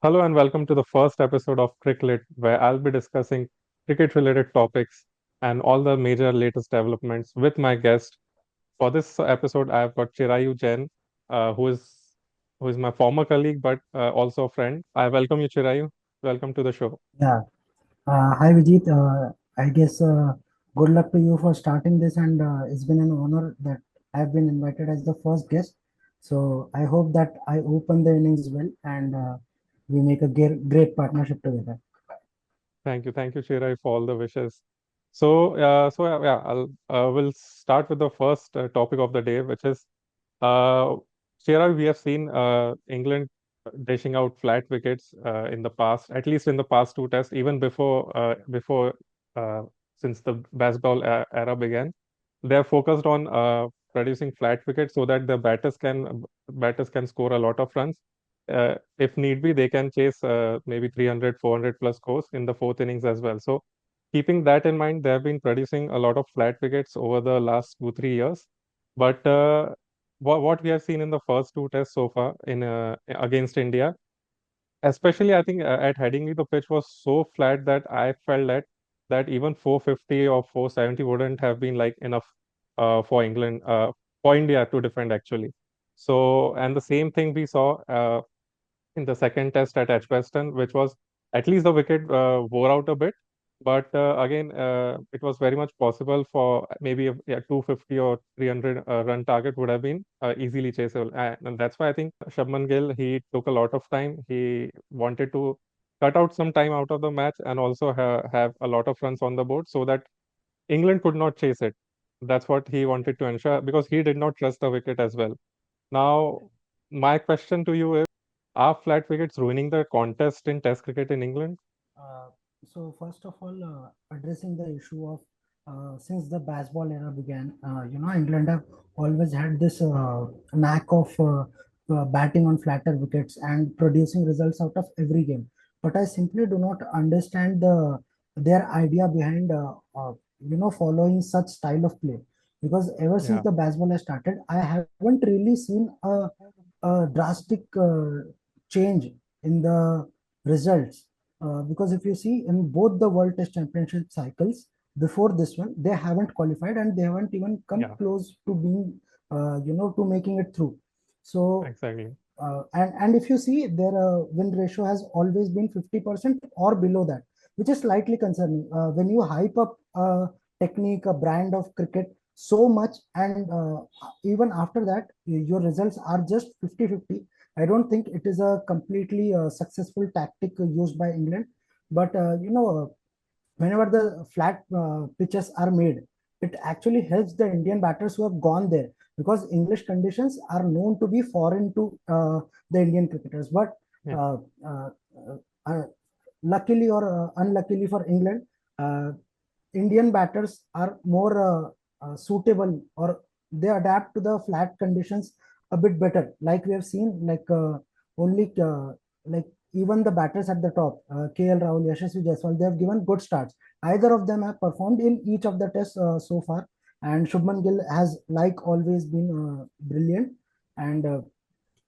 Hello and welcome to the first episode of Cric Lit, where I'll be discussing cricket-related topics and all the major latest developments with my guest. For this episode, I've got Chirayu Jain, who is my former colleague but also a friend. I welcome you, Chirayu. Welcome to the show. Yeah. Hi, Vijeet. I guess good luck to you for starting this, and it's been an honor that I've been invited as the first guest. So I hope that I open the innings well and we make a great partnership together. Thank you, Chirayu, for all the wishes. We'll start with the first topic of the day, which is Uh, Sierra, we have seen England dishing out flat wickets in the past, at least in the past two tests, even before uh, since the baseball era began. They are focused on producing flat wickets so that the batters can score a lot of runs. If need be, they can chase maybe 300, 400 plus scores in the fourth innings as well. So, keeping that in mind, they have been producing a lot of flat wickets over the last 2, 3 years. But what we have seen in the first two tests so far in against India, especially I think at Headingley the pitch was so flat that I felt that even 450 or 470 wouldn't have been like enough for India to defend actually. So and the same thing we saw in the second test at Edgbaston, which was at least the wicket wore out a bit. But again, it was very much possible for maybe a 250 or 300 run target would have been easily chaseable. And that's why I think Shubman Gill, he took a lot of time. He wanted to cut out some time out of the match and also have a lot of runs on the board so that England could not chase it. That's what he wanted to ensure because he did not trust the wicket as well. Now, my question to you is, are flat wickets ruining the contest in Test cricket in England? Uh, so first of all, addressing the issue of since the baseball era began, England have always had this knack of batting on flatter wickets and producing results out of every game. But I simply do not understand their idea behind following such style of play, because ever since Yeah, the baseball has started, I haven't really seen a drastic change in the results, because if you see in both the World Test Championship cycles before this one, they haven't qualified and they haven't even come yeah, close to being, to making it through. So, exactly. and if you see, their win ratio has always been 50% or below that, which is slightly concerning. When you hype up a technique, a brand of cricket so much, and even after that, your results are just 50-50. I don't think it is a completely successful tactic used by England. But whenever the flat pitches are made, it actually helps the Indian batters who have gone there, because English conditions are known to be foreign to the Indian cricketers. But Yeah, uh, uh, uh, luckily or unluckily for England, uh, Indian batters are more suitable, or they adapt to the flat conditions a bit better. Like we have seen, only like even the batters at the top, KL Rahul, Yashasvi Jaiswal, they have given good starts. Either of them have performed in each of the tests so far, and Shubman Gill has, like always, been brilliant. And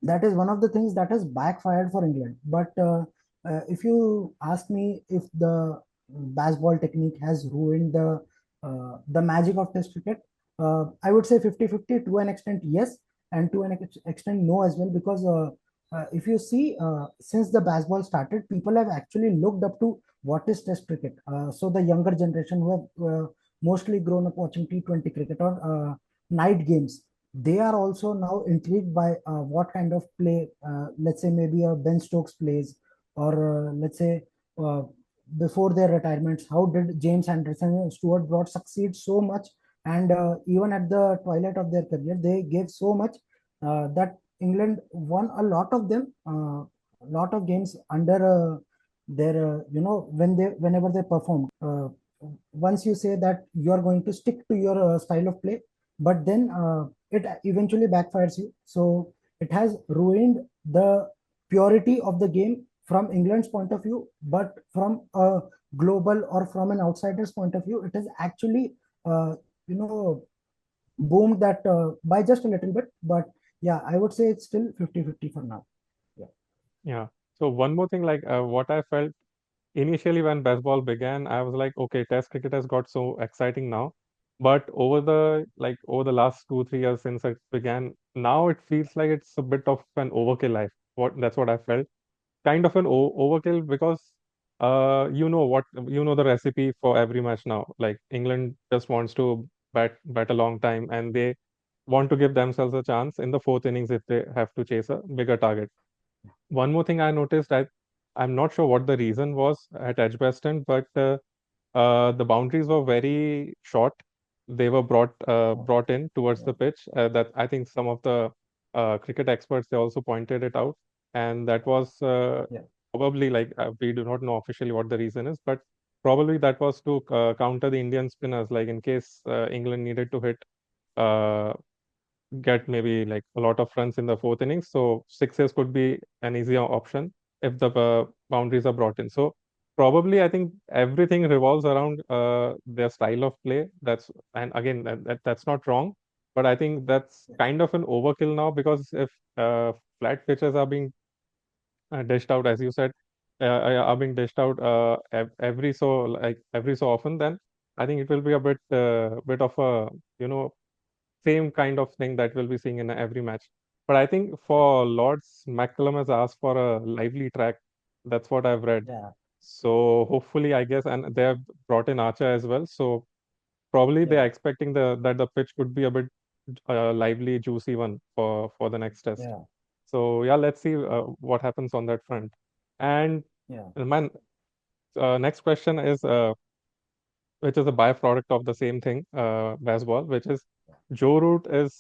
that is one of the things that has backfired for England. But if you ask me if the baseball technique has ruined the magic of Test cricket, I would say 50-50 to an extent, yes, and to an extent, no as well. Because if you see, since the baseball started, people have actually looked up to what is Test cricket. So the younger generation who have mostly grown up watching T20 cricket or night games, they are also now intrigued by what kind of play, let's say maybe a Ben Stokes plays, or let's say uh, before their retirements, how did James Anderson and Stuart Broad succeed so much, and even at the twilight of their career, they gave so much that England won a lot of them, a lot of games under their, whenever they performed. Once you say that you are going to stick to your style of play, but then it eventually backfires you. So it has ruined the purity of the game from England's point of view, but from a global or from an outsider's point of view, it has actually, uh, you know, boomed that by just a little bit. But yeah, I would say it's still 50-50 for now. Yeah. yeah. So one more thing, like what I felt initially when baseball began, I was like, okay, Test cricket has got so exciting now. But over the last 2, 3 years since it began, now it feels like it's a bit of an overkill life. That's what I felt. Kind of an overkill because you know the recipe for every match now. Like England just wants to bat a long time, and they want to give themselves a chance in the fourth innings if they have to chase a bigger target. One more thing I noticed, I'm not sure what the reason was at Edgbaston, but the boundaries were very short. They were Oh, brought in towards yeah, the pitch. That I think some of the cricket experts they also pointed it out, and that was yeah, probably like we do not know officially what the reason is, but probably that was to counter the Indian spinners, like in case England needed to hit uh, get maybe like a lot of runs in the fourth innings. So sixes could be an easier option if the boundaries are brought in. So probably I think everything revolves around their style of play. And again that's not wrong, but I think that's yeah, kind of an overkill now because if flat pitches are being dished out, as you said, are being dished out every so often, then I think it will be a bit of a you know same kind of thing that we'll be seeing in every match. But I think yeah, for Lords, McCullum has asked for a lively track. That's what I've read. yeah, So hopefully, I guess, and they have brought in Archer as well. So probably they are yeah, expecting that the pitch could be a bit lively, juicy one for the next test. yeah, So yeah, let's see what happens on that front. And yeah, my next question is which is a byproduct of the same thing, baseball, which is Joe Root is,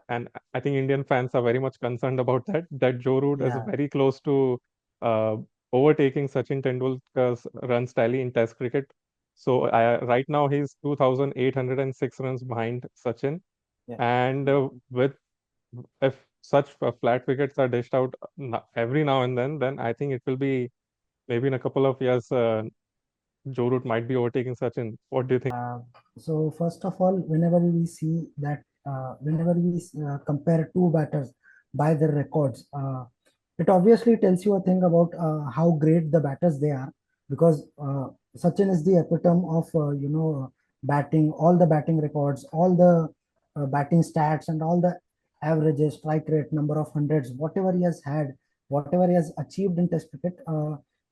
and I think Indian fans are very much concerned about that Joe Root is yeah. very close to uh, overtaking Sachin Tendulkar's runs tally in Test cricket. So right now he's 2,806 runs behind Sachin, Yeah, and yeah. with if such flat wickets are dished out every now and then I think it will be maybe in a couple of years. Joe Root might be overtaking Sachin. What do you think? Uh, so first of all, whenever we see that, whenever we compare two batters by their records, it obviously tells you a thing about how great the batters they are, because Sachin is the epitome of batting, all the batting records, all the batting stats, and all the averages, strike rate, number of hundreds, whatever he has had, whatever he has achieved in Test cricket,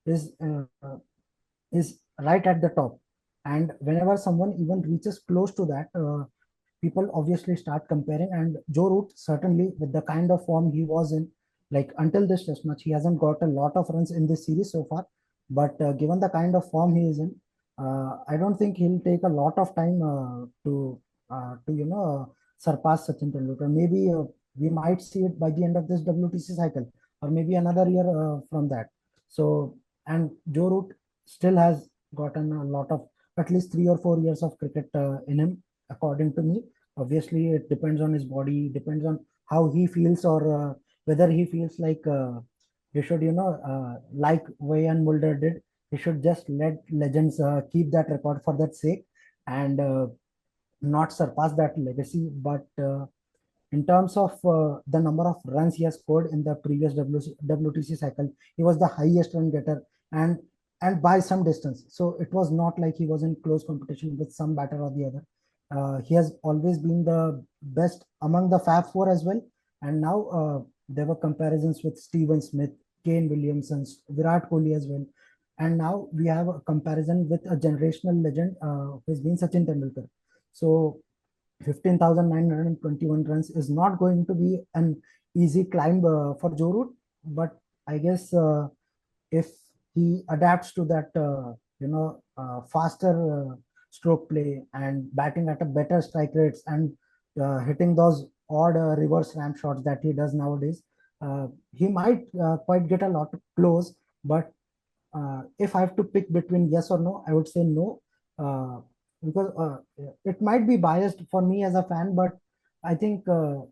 is is right at the top. And whenever someone even reaches close to that, people obviously start comparing. And Joe Root, certainly with the kind of form he was in, like until this test match, he hasn't got a lot of runs in this series so far. But given the kind of form he is in, I don't think he'll take a lot of time to surpass Sachin Tendulkar. Maybe we might see it by the end of this WTC cycle, or maybe another year from that. So, and Joe Root still has gotten a lot of, at least 3 or 4 years of cricket in him, according to me. Obviously, it depends on his body, depends on how he feels, or whether he feels like he should, like Wiaan Mulder did, he should just let legends keep that record for that sake, and not surpass that legacy. But in terms of the number of runs he has scored in the previous WTC cycle, he was the highest run getter, and by some distance. So it was not like he was in close competition with some batter or the other. He has always been the best among the Fab Four as well. And now there were comparisons with Steven Smith, Kane Williamson, Virat Kohli as well. And now we have a comparison with a generational legend who has been Sachin Tendulkar. So 15,921 runs is not going to be an easy climb for Joe Root, but I guess if he adapts to that, faster stroke play and batting at a better strike rates, and hitting those odd reverse ramp shots that he does nowadays, he might quite get a lot close. But if I have to pick between yes or no, I would say no, uh, because it might be biased for me as a fan, but I think the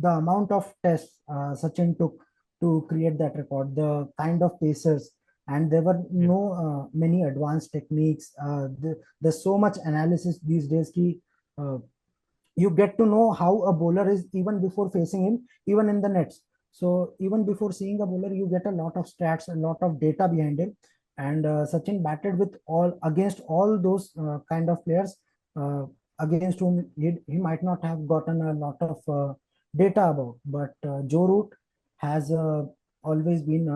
amount of tests Sachin took to create that record, the kind of pacers, and there were Yeah, no many advanced techniques. There's so much analysis these days. Uh, you get to know how a bowler is even before facing him, even in the nets. So even before seeing a bowler, you get a lot of stats, a lot of data behind him. And Sachin batted with all against all those kind of players uh, against whom he might not have gotten a lot of data about. But Joe Root has always been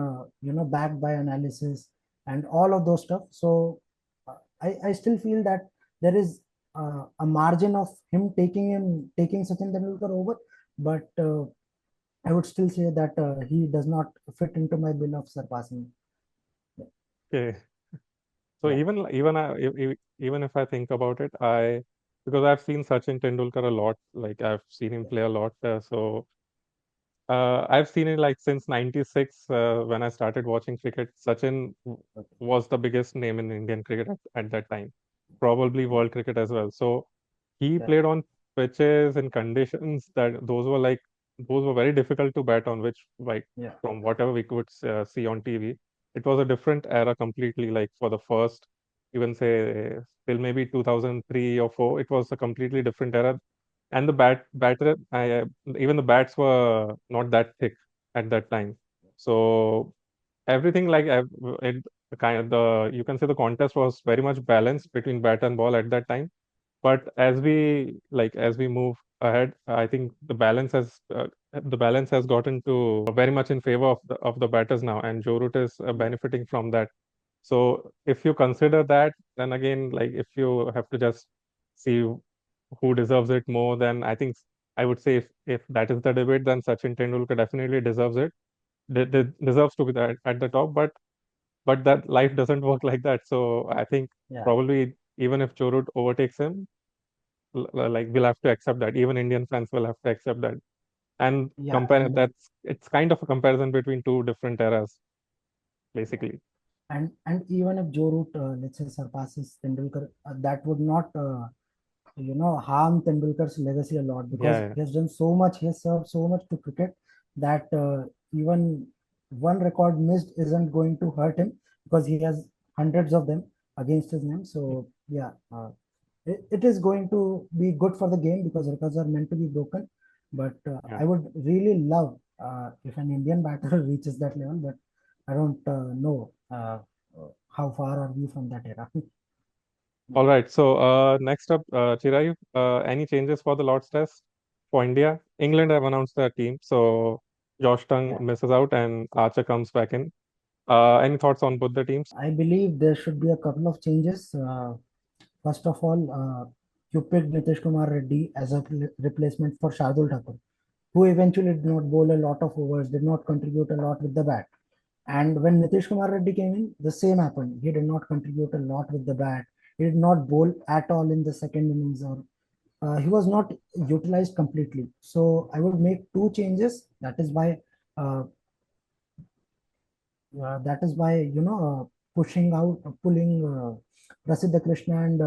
backed by analysis and all of those stuff. So I still feel that there is a margin of him taking Sachin Tendulkar over, but I would still say that he does not fit into my bill of surpassing. Okay. So Yeah, even if I think about it, I because I've seen Sachin Tendulkar a lot, like I've seen him play a lot. I've seen it like since '96 when I started watching cricket. okay. Was the biggest name in Indian cricket at that time, probably Yeah, world cricket as well. So he correct. played on pitches and conditions that those were very difficult to bat on, which like Yeah, from whatever we could see on TV, it was a different era completely. Like for the first, even say till maybe 2003 or 4, it was a completely different era, and the even the bats were not that thick at that time. So everything it kind of the you can say the contest was very much balanced between bat and ball at that time. But as we move ahead, I think the balance has gotten to very much in favor of the batters now, and Joe Root is yeah, benefiting from that. So if you consider that, then again, like if you have to just see who deserves it more, then I think I would say if that is the debate, then Sachin Tendulkar definitely deserves it. Deserves to be at the top, but that life doesn't work like that. So I think yeah, probably even if Joe Root overtakes him, like we'll have to accept that. Even Indian fans will have to accept that. And yeah. compare that's it's kind of a comparison between two different eras, Yeah. basically. And even if Joe Root, let's say, surpasses Tendulkar, that would not harm Tendulkar's legacy a lot because Yeah, he has done so much, he has served so much to cricket that even one record missed isn't going to hurt him because he has hundreds of them against his name. So yeah, it is going to be good for the game because records are meant to be broken. But yeah. I would really love if an Indian batter reaches that level, but I don't know how far are we from that era. All right. So next up, Chirayu, any changes for the Lord's Test for India? England have announced their team, so Josh Yeah. Tongue misses out and Archer comes back in. Any thoughts on both the teams? I believe there should be a couple of changes. First of all, you picked Nitish Kumar Reddy as a replacement for Shardul Thakur, who eventually did not bowl a lot of overs, did not contribute a lot with the bat. And when Nitish Kumar Reddy came in, the same happened. He did not contribute a lot with the bat. He did not bowl at all in the second innings, or he was not utilized completely. So I would make two changes. Uh, that is by pushing out, pulling Prasiddha Krishna and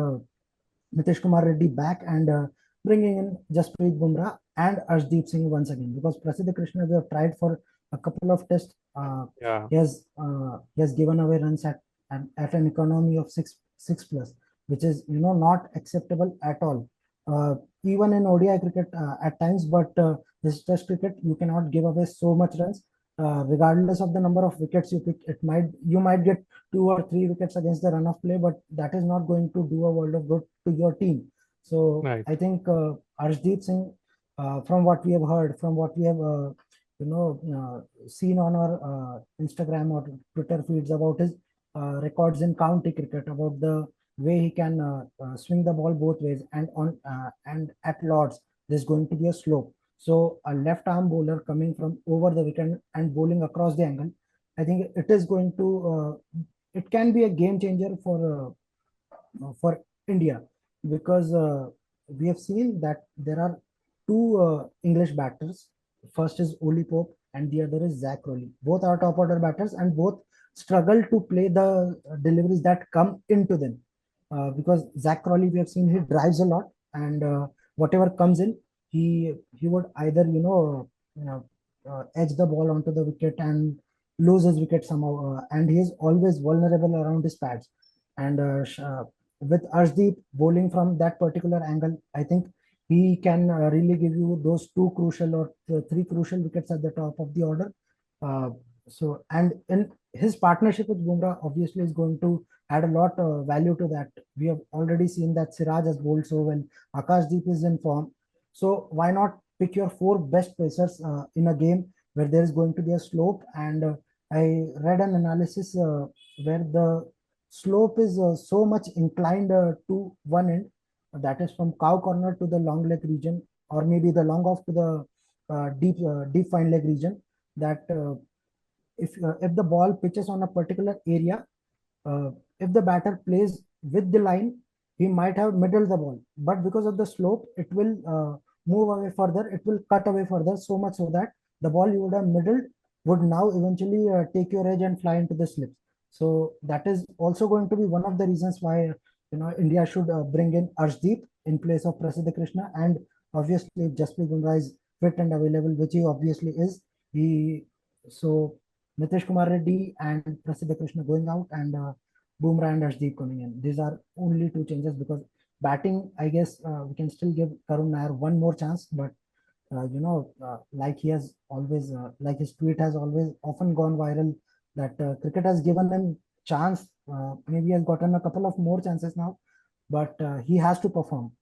Nitish Kumar Reddy back and bringing in Jasprit Bumrah and Arshdeep Singh once again because Prasiddha Krishna we have tried for a couple of tests. Yeah, He has given away runs at an economy of six plus, which is not acceptable at all. Even in ODI cricket at times, but this Test cricket you cannot give away so much runs. Regardless of the number of wickets you pick, you might get 2 or 3 wickets against the run of play, but that is not going to do a world of good to your team. So right. I think Arshdeep Singh, from what we have heard, from what we have seen on our Instagram or Twitter feeds about his records in county cricket, about the way he can swing the ball both ways, and at Lords there's going to be a slope. So a left arm bowler coming from over the wicket and bowling across the angle, I think it is going to it can be a game changer for India because we have seen that there are two English batters. First is Oli Pope and the other is Zach Rowley. Both are top order batters and both struggle to play the deliveries that come into them. Because Zach Rowley, we have seen he drives a lot and whatever comes in, he would either edge the ball onto the wicket and lose his wicket somehow, and he is always vulnerable around his pads. And with Arshdeep bowling from that particular angle, I think he can really give you those two crucial or three crucial wickets at the top of the order. Uh, and in his partnership with Bumrah, obviously, is going to add a lot value to that. We have already seen that Siraj has bowled so well. Akashdeep is in form. So why not pick your four best pacers in a game where there is going to be a slope? And I read an analysis where the slope is so much inclined to one end, that is from cow corner to the long leg region, or maybe the long off to the deep fine leg region. That if the ball pitches on a particular area, uh, if the batter plays with the line, he might have middled the ball, but because of the slope, it will move away further. It will cut away further, so much so that the ball you would have middled would now eventually take your edge and fly into the slips. So that is also going to be one of the reasons why India should bring in Arshdeep in place of Prasidh Krishna, and obviously if Jasprit Bumrah is fit and available, which he obviously is, he so Nitish Kumar Reddy and Prasidh Krishna going out, and Bumrah and Ashdeep coming in. These are only two changes, because batting, I guess we can still give Karun Nair one more chance, but like he has always, like his tweet has always often gone viral, that cricket has given him chance. Maybe he has gotten a couple of more chances now, but he has to perform.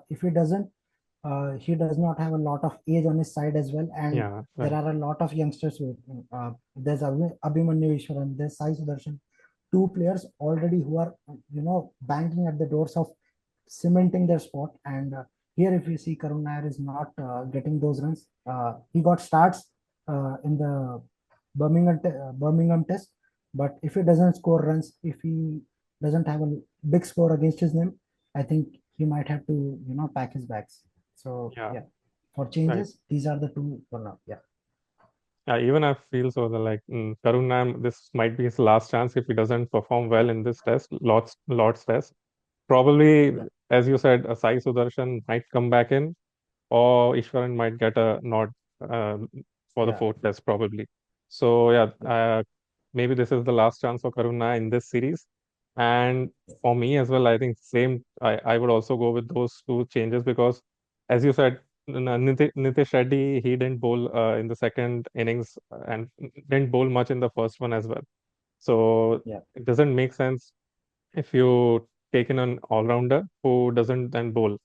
If he doesn't, he does not have a lot of age on his side as well, and Yeah, there right. are a lot of youngsters with. There's Abhimanyu Ishwaran, there's Sai Sudarshan, two players already who are banging at the doors of cementing their spot. And here, if you see, Karun Nair is not getting those runs. He got starts in the Birmingham test, but if he doesn't score runs, if he doesn't have a big score against his name, I think he might have to pack his bags. So Yeah, yeah, for right. changes, these are the two for now. Yeah, Yeah, even I feel so that like Karun Nair, this might be his last chance if he doesn't perform well in this test, Lord's test. Probably, yeah, as you said, Sai Sudarshan might come back in, or Ishwaran might get a nod uh, for the yeah, fourth test, probably. So yeah, yeah, maybe this is the last chance for Karuna in this series. And for me as well, I think same. I would also go with those two changes because, as you said, Nitish Reddy, he didn't bowl in the second innings and didn't bowl much in the first one as well. So yeah, it doesn't make sense if you take in an all-rounder who doesn't then bowl.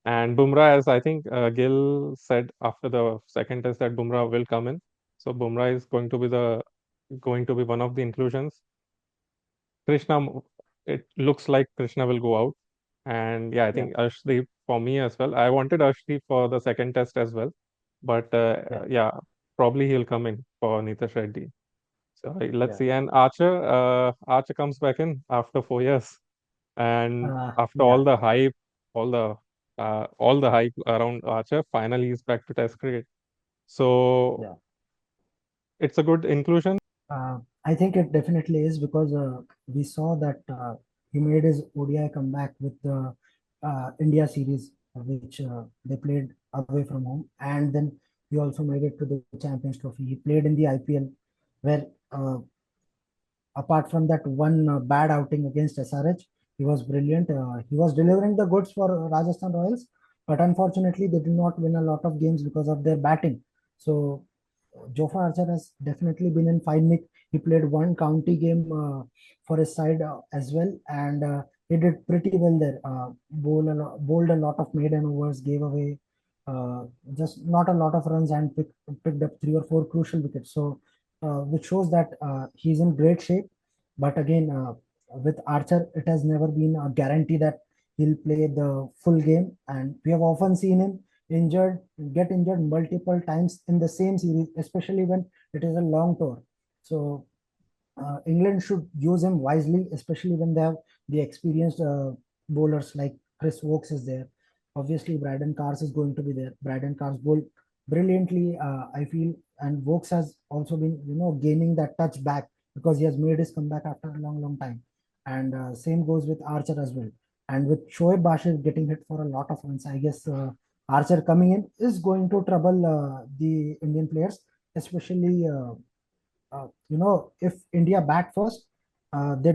And Bumrah, as I think Gill said after the second test, that Bumrah will come in. So Bumrah is going to be one of the inclusions. Krishna, it looks like Krishna will go out. And yeah, I yeah, think Arshdeep for me as well. I wanted Arshdeep for the second test as well, but yeah, yeah, probably he'll come in for Nitish Reddy. So let's yeah, see. And Archer comes back in after 4 years, and after yeah, all the hype around Archer, finally he's back to Test cricket. So yeah. it's a good inclusion. I think it definitely is, because we saw that he made his ODI comeback with the India series, which they played away from home, and then he also made it to the Champions Trophy. He played in the IPL, where apart from that one bad outing against SRH, he was brilliant. He was delivering the goods for Rajasthan Royals, but unfortunately, they did not win a lot of games because of their batting. So, Jofra Archer has definitely been in fine nick. He played one county game for his side as well, and he did pretty well there. Bowled a lot of maiden overs, gave away just not a lot of runs, and picked up three or four crucial wickets. So which shows that he's in great shape. But again, with Archer, it has never been a guarantee that he'll play the full game, and we have often seen him get injured multiple times in the same series, especially when it is a long tour. So England should use him wisely, especially when they have the experienced bowlers like Chris Wokes is there. Obviously, Braden Cars is going to be there. Braden Cars bowl brilliantly, I feel, and Wokes has also been, gaining that touch back because he has made his comeback after a long, long time. And same goes with Archer as well. And with Shoaib Bashir getting hit for a lot of runs, I guess Archer coming in is going to trouble the Indian players, especially if India bat first, they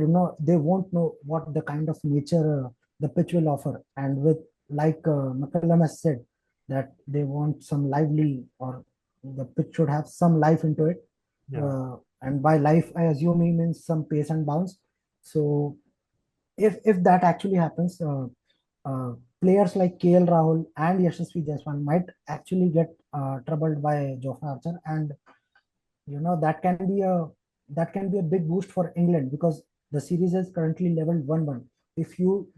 won't know what the kind of nature the pitch will offer. And with like McCullum has said, that they want some lively, or the pitch should have some life into it. Yeah. And by life, I assume he means some pace and bounce. So if that actually happens, uh, players like KL Rahul and Yashasvi Jaiswal might actually get troubled by Jofra Archer, and that can be a big boost for England, because the series is currently leveled 1-1. If you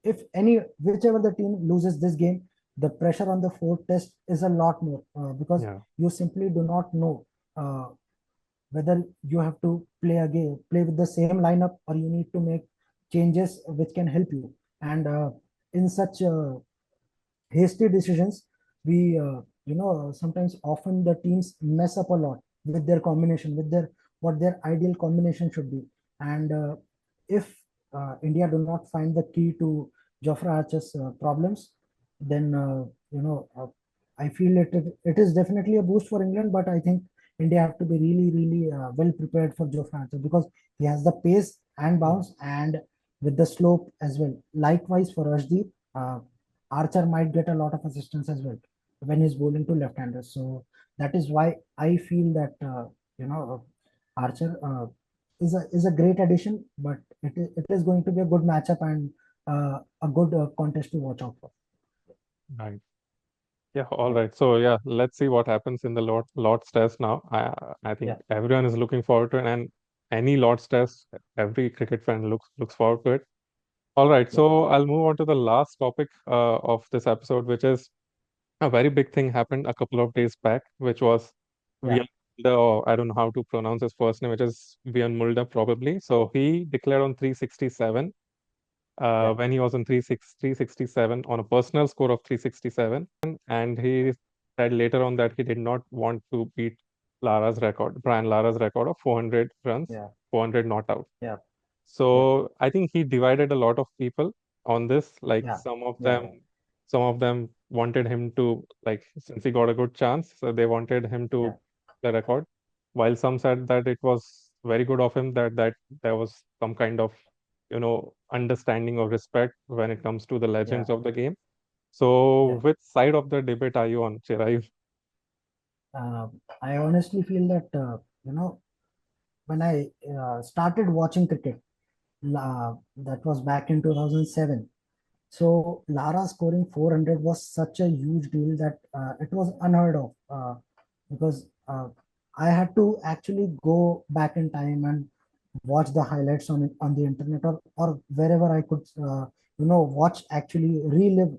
if any whichever the team loses this game, the pressure on the fourth test is a lot more, because Yeah. you simply do not know uh, whether you have to play with the same lineup, or you need to make changes which can help you. And in such hasty decisions, we sometimes often the teams mess up a lot with their combination, with their what their ideal combination should be. And if India do not find the key to Jofra Archer's problems, then I feel it is definitely a boost for England. But I think India have to be really, really well prepared for Jofra Archer, because he has the pace and Yeah. bounce, and with the slope as well. Likewise for Ashdeep, Archer might get a lot of assistance as well when he's bowling to left-handers. So that is why I feel that Archer is a great addition, but it is going to be a good matchup, and a good contest to watch out for. Right. Yeah, all Yeah, right. So yeah, let's see what happens in the Lord's test now. I yeah, think everyone is looking forward to it, and any Lord's test, every cricket fan looks forward to it. All right, yeah, so I'll move on to the last topic of this episode, which is a very big thing happened a couple of days back, which was yeah, Wiaan Mulder, or I don't know how to pronounce his first name, which is Wiaan Mulder probably. So he declared on 367 yeah, when he was on 367 on a personal score of 367, and he said later on that he did not want to beat Brian Lara's record of 400 runs, yeah, 400 not out. yeah, yeah, So I think he divided a lot of people on this. Like yeah, yeah, some of them wanted him to, like, since he got a good chance, so they wanted him to yeah, the record. While some said that it was very good of him that there was some kind of, understanding or respect when it comes to the yeah, legends of the game. So yeah. which side of the debate are you on, Chirayu? Uh, I honestly feel that when I started watching cricket, that was back in 2007. So Lara scoring 400 was such a huge deal that it was unheard of, because I had to actually go back in time and watch the highlights on the internet, or wherever I could watch, actually relive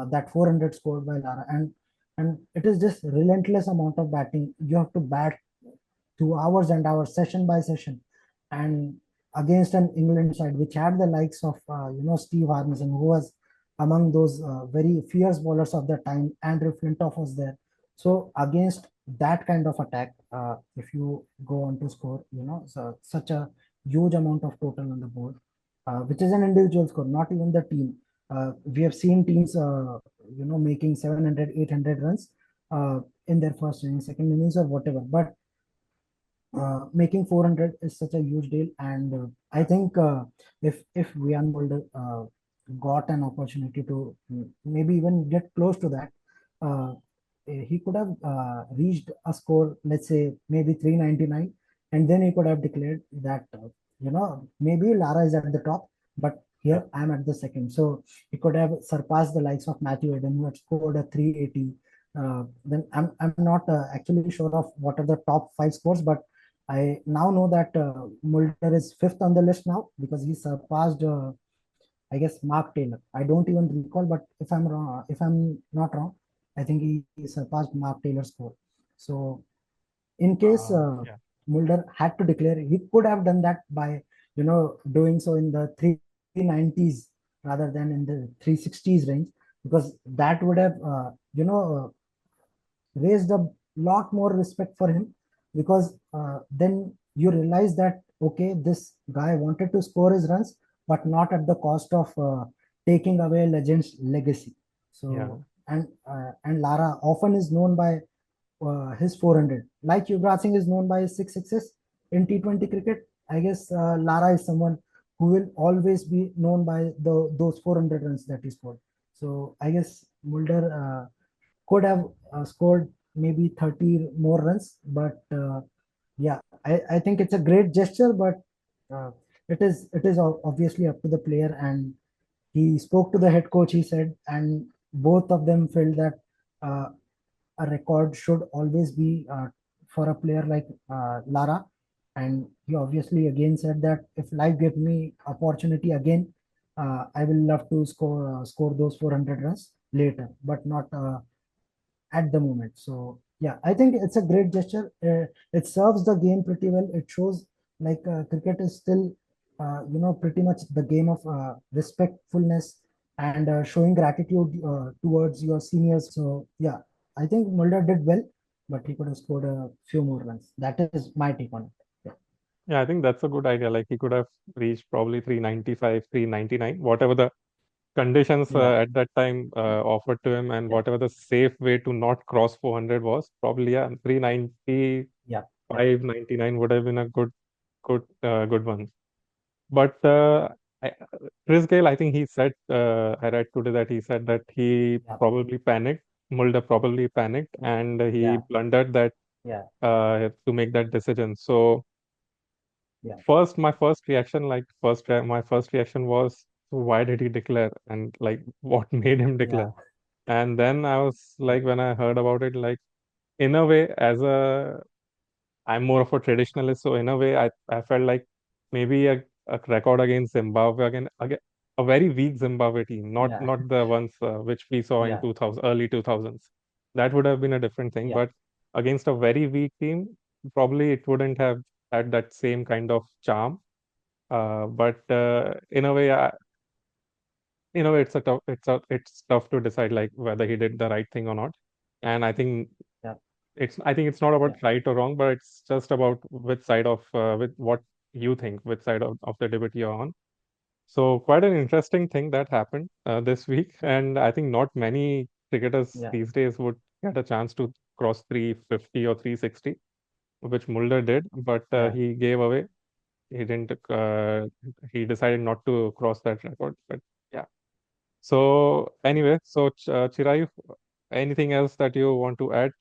that 400 scored by Lara. And it is just relentless amount of batting. You have to bat 2 hours and hours, session by session, and against an England side which had the likes of Steve Harmison, who was among those very fierce bowlers of the time. Andrew Flintoff was there. So against that kind of attack, if you go on to score, such a huge amount of total on the board, which is an individual score, not even the team. We have seen teams, making 700, 800 runs in their first innings, second innings, or whatever. But making 400 is such a huge deal. And I think if Wiaan Mulder got an opportunity to maybe even get close to that, uh, he could have reached a score, let's say maybe 399, and then he could have declared that maybe Lara is at the top, but Yeah, here I'm at the second. So he could have surpassed the likes of Matthew Eden, who had scored a 380. Then I'm not actually sure of what are the top five scores, but I now know that Mulder is fifth on the list now, because he surpassed, I guess, Mark Taylor. I don't even recall, but if I'm not wrong, I think he surpassed Mark Taylor's score. So in case yeah, Mulder had to declare, he could have done that by doing so in the 390s rather than in the 360s range, because that would have raised a lot more respect for him, because then you realize that okay, this guy wanted to score his runs, but not at the cost of taking away legend's legacy. yeah, So and Lara often is known by his 400, like Yuvraj Singh is known by his six sixes in T20 cricket. I guess Lara is someone who will always be known by those 400 runs that he scored. So I guess Mulder could have scored maybe 30 more runs, but yeah, I think it's a great gesture, but uh, it is obviously up to the player. And he spoke to the head coach, he said, and both of them felt that uh, a record should always be for a player like Lara. And he obviously again said that if life gives me opportunity again, I will love to score those 400 runs later, but not at the moment. So yeah, I think it's a great gesture. It serves the game pretty well. It shows like cricket is still, pretty much the game of respectfulness and showing gratitude towards your seniors. So yeah, I think Mulder did well, but he could have scored a few more runs. That is my take on it. Yeah, I think that's a good idea. Like he could have reached probably 395, 399, whatever the conditions Yeah, at that time offered to him, and yeah, whatever the safe way to not cross 400 was. Probably, yeah, 395, yeah, yeah, 99 would have been a good one. But I, Chris Gale, I think he said, I read today that he said that he yeah, probably panicked. Mulder probably panicked, and he yeah, blundered that yeah, to make that decision. So yeah, my first reaction, my first reaction was, why did he declare, and like what made him declare? yeah, And then I was like, when I heard about it, like in a way, I'm more of a traditionalist, so in a way, I felt like maybe a record against Zimbabwe again, a very weak Zimbabwe team, yeah, not the ones which we saw in yeah, 2000 early 2000s. That would have been a different thing, yeah, but against a very weak team, probably it wouldn't have had that same kind of charm. But in a way, it's tough to decide like whether he did the right thing or not. And yeah, I think it's not about yeah, right or wrong, but it's just about which side of with what you think, which side of the debate you're on. So quite an interesting thing that happened this week, and I think not many cricketers yeah, these days would get a chance to cross 350 or 360, which Mulder did, but yeah. he gave away. He didn't. He decided not to cross that record. But yeah. So anyway, Chirayu, anything else that you want to add?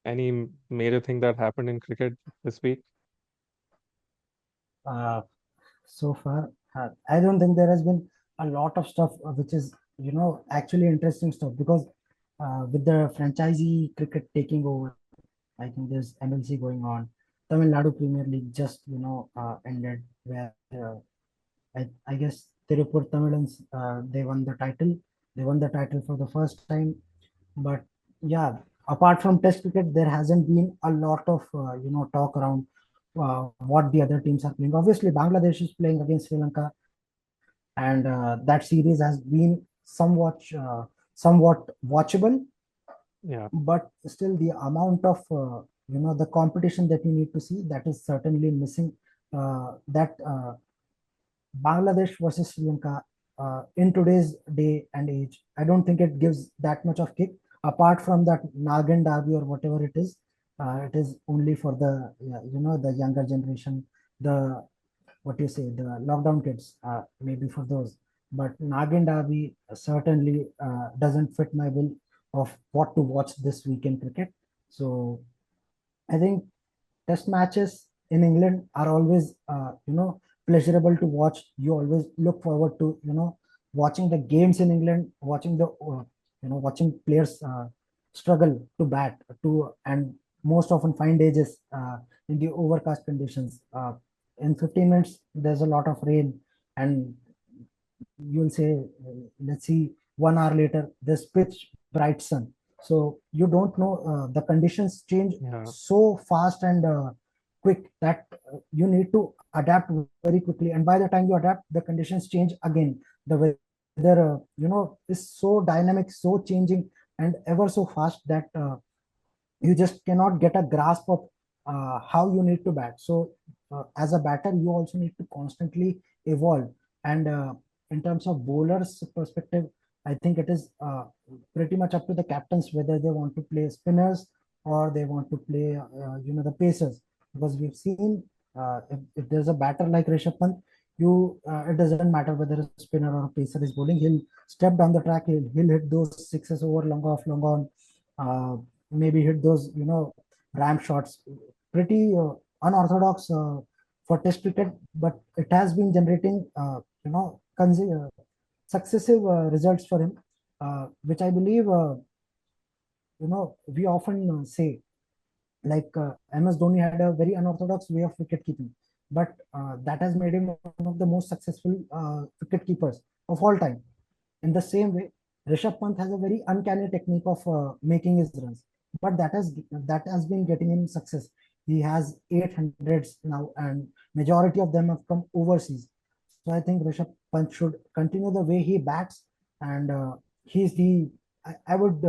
Any major thing that happened in cricket this week? Uh, so far, I don't think there has been a lot of stuff which is, actually interesting stuff, because with the franchisee cricket taking over, I think there's MLC going on. Tamil Nadu Premier League just, ended, where I guess Tirupur Tamilans, they won the title. They won the title for the first time. But yeah, apart from Test cricket, there hasn't been a lot of, talk around what the other teams are playing. Obviously, Bangladesh is playing against Sri Lanka, and that series has been somewhat watchable. Yeah, But still, the amount of the competition that you need to see, that is certainly missing. That Bangladesh versus Sri Lanka in today's day and age, I don't think it gives that much of kick. Apart from that Nagan Derby or whatever it is only for the, the younger generation, the, what you say, the lockdown kids, maybe for those. But Nagin Derby certainly doesn't fit my bill of what to watch this weekend cricket. So I think test matches in England are always, pleasurable to watch. You always look forward to, watching the games in England, watching watching players struggle to bat to, and most often find edges in the overcast conditions. In 15 minutes, there's a lot of rain, and you'll say, let's see, 1 hour later, there's pitch bright sun. So you don't know, the conditions change yeah, so fast and quick that you need to adapt very quickly. And by the time you adapt, the conditions change again. The weather, is so dynamic, so changing, and ever so fast that you just cannot get a grasp of how you need to bat. So, as a batter, you also need to constantly evolve. And in terms of bowlers' perspective, I think it is pretty much up to the captains whether they want to play spinners or they want to play, the pacers. Because we've seen, if there's a batter like Rishabh Pant, it doesn't matter whether a spinner or a pacer is bowling. He'll step down the track. He'll hit those sixes over long off, long on. Maybe hit those ramp shots. Pretty unorthodox for Test cricket, but it has been generating successive results for him, which I believe we often say like MS Dhoni had a very unorthodox way of wicket keeping, but that has made him one of the most successful wicket keepers of all time. In the same way, Rishabh Pant has a very uncanny technique of making his runs, but that has been getting him success. He has 800s now, and majority of them have come overseas. So I think Rishabh Pant should continue the way he bats, and he's the I would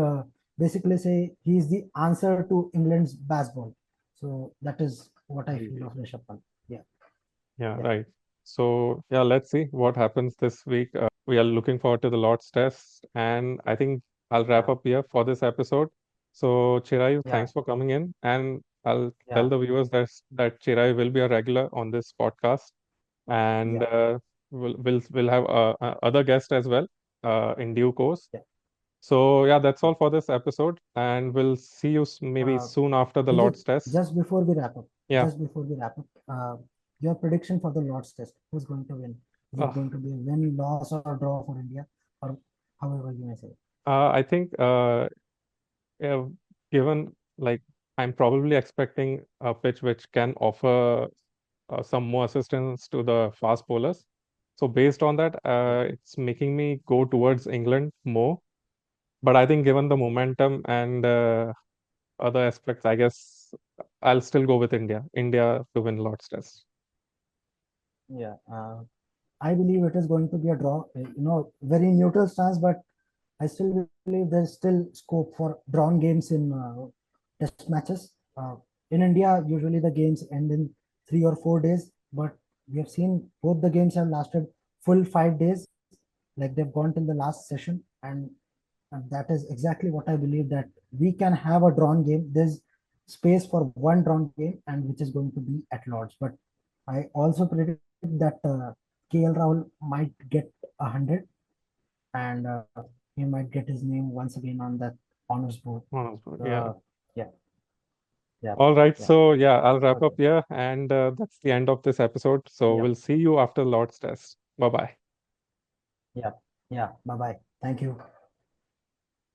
basically say he's the answer to England's baseball. So that is what I feel of Rishabh Pant. Yeah, Yeah, yeah, right. So, yeah, let's see what happens this week. We are looking forward to the Lord's test, and I think I'll wrap yeah, up here for this episode. So, Chirayu, yeah, thanks for coming in, and I'll tell yeah, the viewers that Chirayu will be a regular on this podcast, and yeah, we'll have other guests as well in due course. yeah. So, yeah, that's all for this episode, and we'll see you maybe Uh, soon after the Vijeet, Lord's test. just before we wrap up, Yeah. just before we wrap up, your prediction for the Lord's Test, who's going to win? Is it Uh, going to be a win, loss, or draw for India, or however you may say? I think yeah, given like I'm probably expecting a pitch which can offer some more assistance to the fast bowlers. So based on that, Yeah, it's making me go towards England more. But I think given the yeah, momentum and other aspects, I guess I'll still go with India. India to win Lord's Test. yeah. I believe it is going to be a draw. Very neutral stance, but I still believe there's still scope for drawn games in test matches. In India, usually the games end in 3 or 4 days, but we have seen both the games have lasted full 5 days, like they've gone till the last session, and that is exactly what I believe that we can have a drawn game. There's space for one drawn game, and which is going to be at Lords. But I also predict that KL Rahul might get 100, and he might get his name once again on that honors board. Honestly, yeah. Uh, yeah, yeah, All right. yeah. So yeah, I'll wrap up Okay. here, and that's the end of this episode. So Yep. we'll see you after Lord's Test. Bye bye. Yeah. Yeah. Bye bye. Thank you.